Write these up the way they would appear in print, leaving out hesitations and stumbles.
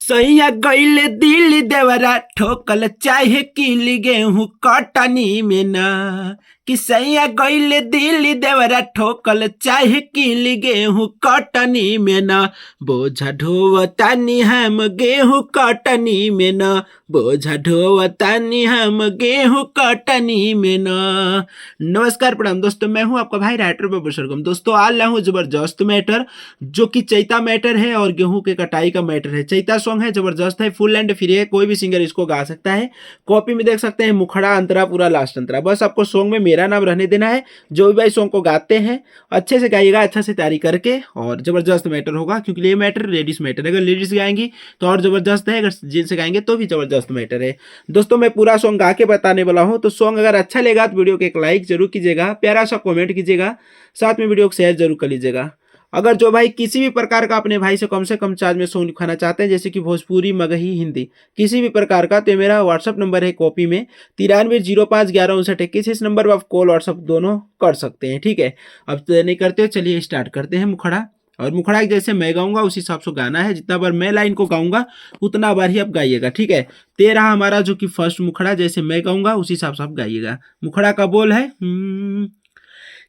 सैया गईले दिल्ली देवरा ठोकल चाहे किली गेहूं कटनी में न कि सैया गईले दिल्ली देवरा ठोकल चाहे किली गेहूं कटनी में न बोझा ढोवतानी हम गेहूं कटनी में न बोझा ढोवतानी हम गेहूं कटनी में न। नमस्कार प्रणाम दोस्तों, मैं हूं आपका भाई राइटर बाबू सरगम। दोस्तों आज लाया हूं जबरदस्त मैटर जो कि चैता मैटर है और गेहूं के कटाई का मैटर है। चैता सॉन्ग है, जबरदस्त है, फुल एंड फ्री है, कोई भी सिंगर इसको गा सकता है। कॉपी में देख सकते हैं मुखड़ा अंतरा पूरा लास्ट अंतरा। बस आपको सॉन्ग में मेरा नाम रहने देना है। जो भी भाई सॉन्ग को गाते हैं अच्छे से गाइएगा, अच्छा से तैयारी करके, और जबरदस्त मैटर होगा क्योंकि ये मैटर लेडीज मैटर है। अगर लेडीज गाएंगी तो और जबरदस्त है, अगर जेंट्स गाएंगे तो भी जबरदस्त मैटर है। दोस्तों मैं पूरा सॉन्ग गा के बताने वाला हूँ, तो सॉन्ग अगर अच्छा लगा तो वीडियो को एक लाइक जरूर कीजिएगा, प्यारा सा कमेंट कीजिएगा, साथ में वीडियो को शेयर जरूर कर लीजिएगा। अगर जो भाई किसी भी प्रकार का अपने भाई से कम चार्ज में सॉन्ग लिखवाना चाहते हैं, जैसे कि भोजपुरी, मगही, हिंदी, किसी भी प्रकार का, तो मेरा व्हाट्सअप नंबर है कॉपी में 9305115921। इस नंबर पर आप कॉल व्हाट्सअप दोनों कर सकते हैं। ठीक है, अब तो नहीं करते हो, चलिए स्टार्ट करते हैं मुखड़ा। और मुखड़ा जैसे मैं गाऊंगा उस हिसाब से गाना है, जितना बार मैं लाइन को गाऊंगा उतना बार ही आप गाइएगा। ठीक है, तेरा हमारा जो कि फर्स्ट मुखड़ा, जैसे मैं गाऊंगा उसी हिसाब से आप गाइएगा। मुखड़ा का बोल है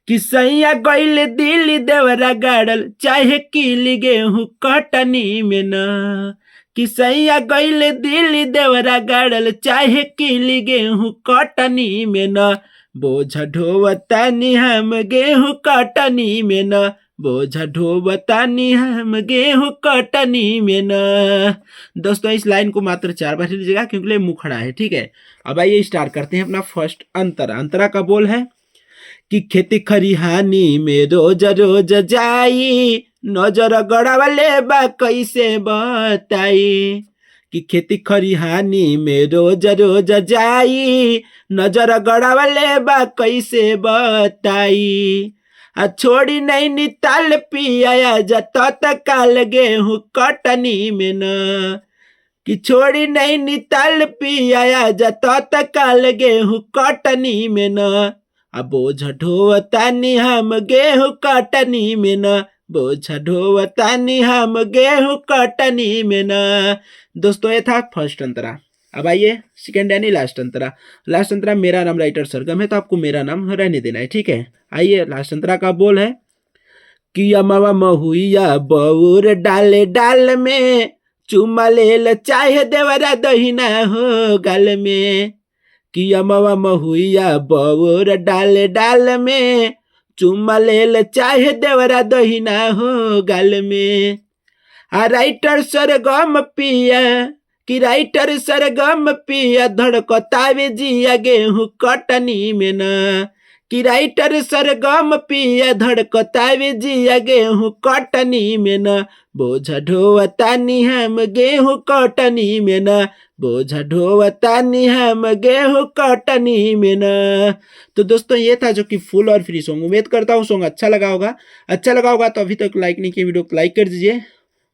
कि सैया गईले दिल्ली देवरा गाड़ल चाहे किली गेहूं कटनी में न कि सैया गईले दिल्ली देवरा गाड़ल चाहे किली गेहूं कटनी में न बोझा ढोवतानी हम गेहूं कटनी में न बोझा ढोवतानी हम गेहूं कटनी में न। दोस्तों इस लाइन को मात्र 4 बार लीजिएगा क्योंकि ये मुखड़ा है। ठीक है, अब आइए स्टार्ट करते हैं अपना फर्स्ट अंतरा। अंतरा का बोल है कि खेती खरिहानी में रोज रोज जाई, नजर गड़ावले बा कैसे बताई। कि खेती खरिहानी में रोज रोज जाई, नजर गड़ावले बा कैसे बताई। आ छोड़ी नहीं निताल पिया जत काल गेहूं कटनी में न कि छोड़ी नहीं निताल पिया जत काल गेहूं कटनी में न अब बोझा ढोवतानी हम गेहूं कटनी में न बोझा ढोवतानी हम गेहूं कटनी में न। दोस्तों ये था फर्स्ट अंतरा। अब आइए सेकेंड यानी लास्ट अंतरा। लास्ट अंतरा मेरा नाम राइटर सरगम है, तो आपको मेरा नाम रहने देना है। ठीक है, आइए लास्ट अंतरा का बोल है कि अमवा महुइया बउर डाले डाल में, चुमा ले चाहे देवरा दहिना हो गाल में। कि अमवा महुइया बउर डाले डाल में, चुमा ले चाहे देवरा दहिना हो गाल में। आ राइटर सरगम पिया कि राइटर सरगम पिया धड़कतावे जिया गेहूं कटनी में न कि राइटर सरगम पिया धड़कतावे जिया गेहूं कटनी में न बोझा ढोवतानी हम गेहूं कटनी में न बोझा ढोवतानी हम गेहूं कटनी में न। तो दोस्तों ये था जो कि फुल और फ्री सॉन्ग। उम्मीद करता हूँ सॉन्ग अच्छा लगा होगा तो अभी तक लाइक नहीं किया वीडियो को लाइक कर दीजिए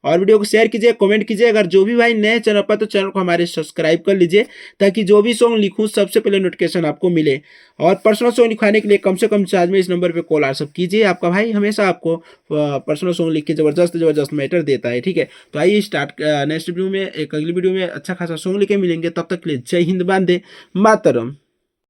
और वीडियो को शेयर कीजिए, कमेंट कीजिए। अगर जो भी भाई नए चैनल पर तो चैनल को हमारे सब्सक्राइब कर लीजिए ताकि जो भी सॉन्ग लिखूं सबसे पहले नोटिफिकेशन आपको मिले। और पर्सनल सॉन्ग लिखवाने के लिए कम से कम चार्ज में इस नंबर पे कॉल व्हाट्सअप कीजिए। आपका भाई हमेशा आपको पर्सनल सॉन्ग लिख के जबरदस्त मैटर देता है। ठीक है, तो आइए स्टार्ट नेक्स्ट वीडियो में, एक अगली वीडियो में अच्छा खासा सॉन्ग लिखे मिलेंगे। तब तक के लिए जय हिंद, वंदे मातरम।